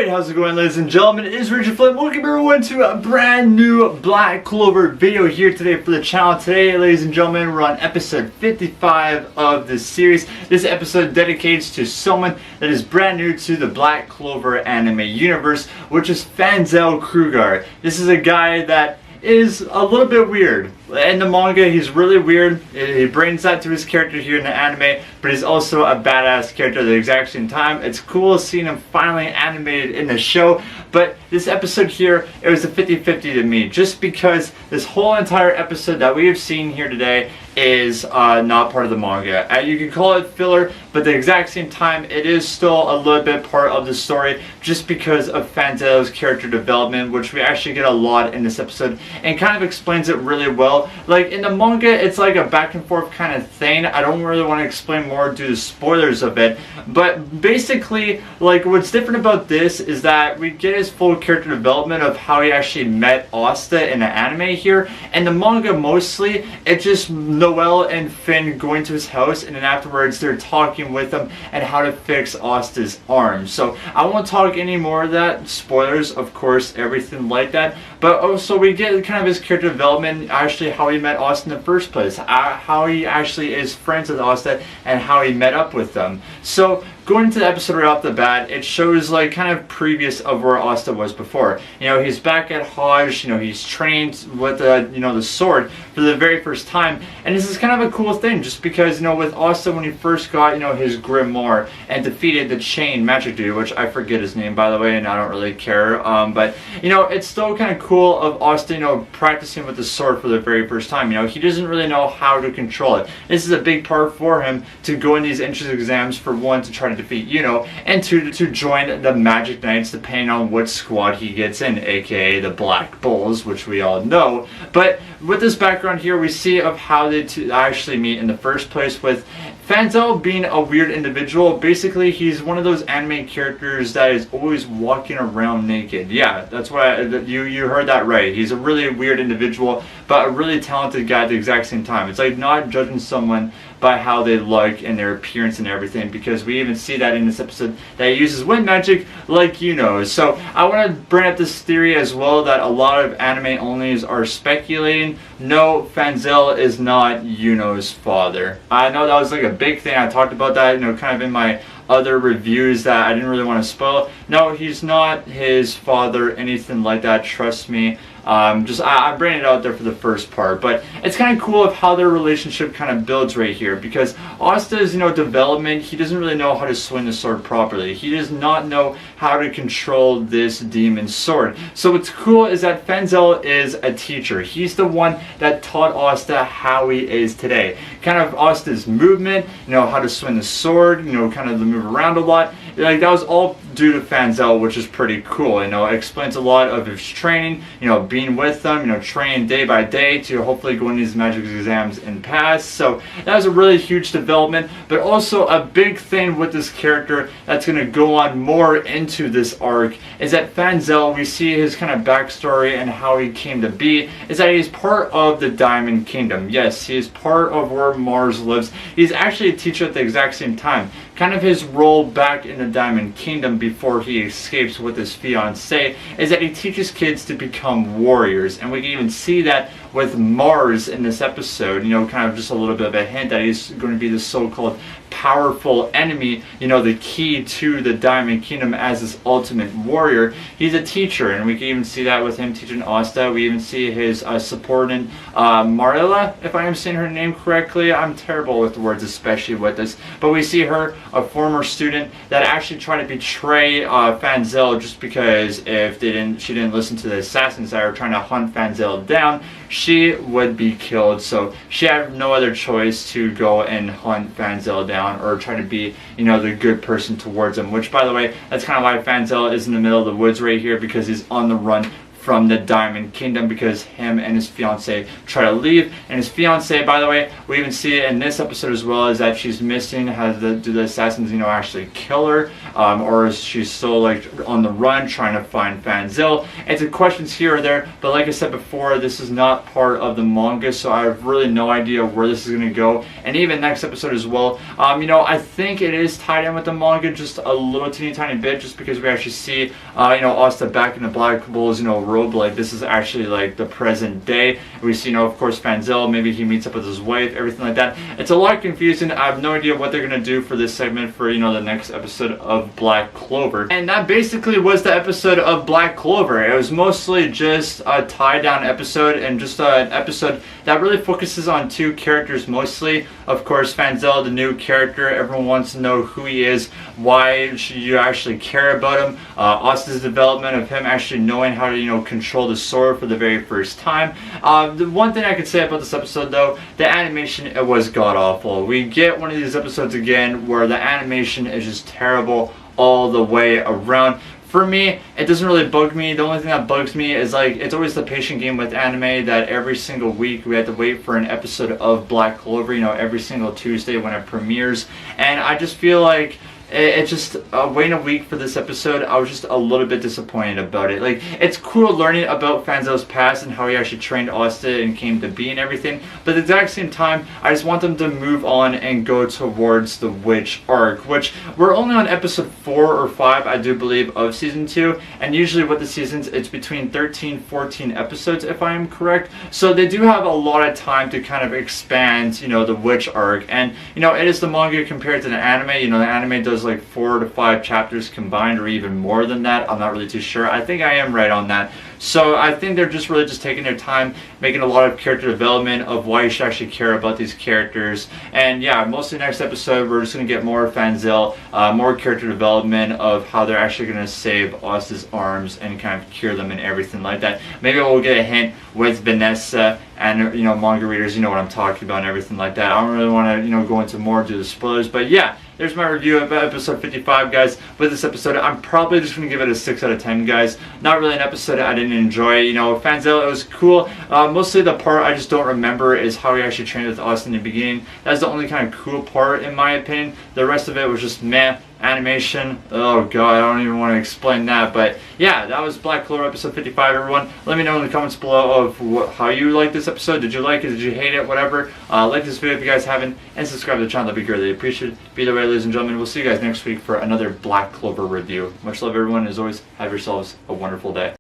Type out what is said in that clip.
Alright, how's it going, ladies and gentlemen? It is Richard Flint. Welcome everyone to a brand new Black Clover video here today for the channel. Today, ladies and gentlemen, we're on episode 55 of this series. This episode dedicates to someone that is brand new to the Black Clover anime universe, which is Fanzell Kruger. This is a guy that is a little bit weird. In the manga, he's really weird. He brings that to his character here in the anime, but he's also a badass character at the exact same time. It's cool seeing him finally animated in the show, but this episode here, it was a 50-50 to me, just because this whole entire episode that we have seen here today is not part of the manga. You can call it filler, but at the exact same time, it is still a little bit part of the story, just because of Fanzell's character development, which we actually get a lot in this episode, and kind of explains it really well. Like in the manga, it's like a back and forth kind of thing. I don't really want to explain more due to spoilers of it, but basically, like, what's different about this is that we get his full character development of how he actually met Asta in the anime here. And the manga, mostly, it's just Noelle and Finn going to his house, and then afterwards they're talking with him and how to fix Asta's arm. So I won't talk any more of that. Spoilers, of course, everything like that. But also we get kind of his character development, actually how he met Asta in the first place, how he actually is friends with Asta, and how he met up with them. So going into the episode right off the bat, it shows like kind of previous of where Asta was before. You know, he's back at Hodge, you know, he's trained with the sword for the very first time. And this is kind of a cool thing, just because, you know, with Asta, when he first got, you know, his grimoire and defeated the chain magic dude, which I forget his name, by the way, and I don't really care. But, you know, it's still kind of cool of Asta, you know, practicing with the sword for the very first time. You know, he doesn't really know how to control it. This is a big part for him to go in these entrance exams, for one, to try to defeat Yuno, and two, to join the Magic Knights, depending on what squad he gets in, aka the Black Bulls, which we all know. But with this background here, we see of how they actually meet in the first place, with Fanzell being a weird individual. Basically, he's one of those anime characters that is always walking around naked. Yeah, that's what you heard that right. He's a really weird individual, but a really talented guy at the exact same time. It's like not judging someone by how they look and their appearance and everything, because we even see that in this episode that he uses wind magic like Yuno. So I want to bring up this theory as well, that a lot of anime onlys are speculating. No, Fanzell is not Yuno's father. I know that was like a big thing. I talked about that, you know, kind of in my other reviews that I didn't really want to spoil. No, he's not his father, anything like that, trust me. I bring it out there for the first part, but it's kind of cool of how their relationship kind of builds right here, because Asta's, you know, development, he doesn't really know how to swing the sword properly. He does not know how to control this demon sword. So what's cool is that Fanzell is a teacher. He's the one that taught Asta how he is today. Kind of Asta's movement, you know, how to swing the sword, you know, kind of the move around a lot. Like, that was all due to Fanzell, which is pretty cool. You know, it explains a lot of his training, you know, being with them, you know, training day by day to hopefully go into these magic exams and pass. So that was a really huge development, but also a big thing with this character that's going to go on more into this arc is that Fanzell, we see his kind of backstory and how he came to be, is that he's part of the Diamond Kingdom. Yes, he is part of where Mars lives. He's actually a teacher at the exact same time. Kind of his role back in the Diamond Kingdom before he escapes with his fiancée is that he teaches kids to become warriors, and we can even see that with Mars in this episode. You know, kind of just a little bit of a hint that he's going to be the so-called powerful enemy, you know, the key to the Diamond Kingdom as this ultimate warrior. He's a teacher, and we can even see that with him teaching Asta. We even see his subordinate, Marilla, if I am saying her name correctly. I'm terrible with words, especially with this. But we see her, a former student, that actually tried to betray Fanzell, just because if she didn't listen to the assassins that are trying to hunt Fanzell down, she would be killed. So she had no other choice to go and hunt Fanzell down, or try to be, you know, the good person towards him. Which, by the way, that's kind of why Fanzell is in the middle of the woods right here, because he's on the run from the Diamond Kingdom because him and his fiance try to leave. And his fiance, by the way, we even see it in this episode as well, is that she's missing. Do the assassins, actually kill her, or is she still like on the run trying to find Fanzell? It's a questions here or there, but like I said before, this is not part of the manga, so I have really no idea where this is going to go. And even next episode as well, I think it is tied in with the manga just a little teeny tiny bit, just because we actually see Asta back in the Black Bull's robe. Like, this is actually like the present day. We see of course Fanzell, maybe he meets up with his wife, everything like that. It's a lot confusing. I have no idea what they're gonna do for this segment for the next episode of Black Clover. And that basically was the episode of Black Clover. It was mostly just a tie down episode, and just an episode that really focuses on two characters mostly. Of course, Fanzell, the new character, everyone wants to know who he is, why should you actually care about him. Asta's development of him actually knowing how to control the sword for the very first time. The one thing I could say about this episode though, the animation, it was god awful. We get one of these episodes again where the animation is just terrible all the way around. For me, it doesn't really bug me. The only thing that bugs me is like, it's always the patient game with anime that every single week we have to wait for an episode of Black Clover, every single Tuesday when it premieres. And I just feel like it's just waiting a week for this episode. I was just a little bit disappointed about it. Like, it's cool learning about Fanzell's past and how he actually trained Asta and came to be and everything, but at the exact same time, I just want them to move on and go towards the witch arc, which we're only on episode 4 or 5, I do believe, of season 2, and usually with the seasons it's between 13-14 episodes if I am correct, so they do have a lot of time to kind of expand the witch arc. And it is the manga compared to the anime. The anime does like 4 to 5 chapters combined, or even more than that. I'm not really too sure. I think I am right on that. So I think they're just really just taking their time, making a lot of character development of why you should actually care about these characters. And yeah, mostly next episode we're just going to get more Fanzell, more character development of how they're actually going to save Asta's arms and kind of cure them and everything like that. Maybe we'll get a hint with Vanessa, and manga readers, what I'm talking about and everything like that. I don't really want to go into more due to spoilers, but yeah, there's my review of episode 55, guys. With this episode, I'm probably just going to give it a 6 out of 10, guys. Not really an episode I didn't enjoy. Fanzell, it was cool. Mostly the part I just don't remember is how he actually trained with us in the beginning. That's the only kind of cool part, in my opinion. The rest of it was just meh. Animation, oh god, I don't even want to explain that. But yeah, that was Black Clover episode 55, everyone. Let me know in the comments below of how you like this episode. Did you like it? Did you hate it? Whatever. Like this video if you guys haven't, and subscribe to the channel. That'd be greatly appreciated. Be the way, ladies and gentlemen. We'll see you guys next week for another Black Clover review. Much love, everyone. As always, have yourselves a wonderful day.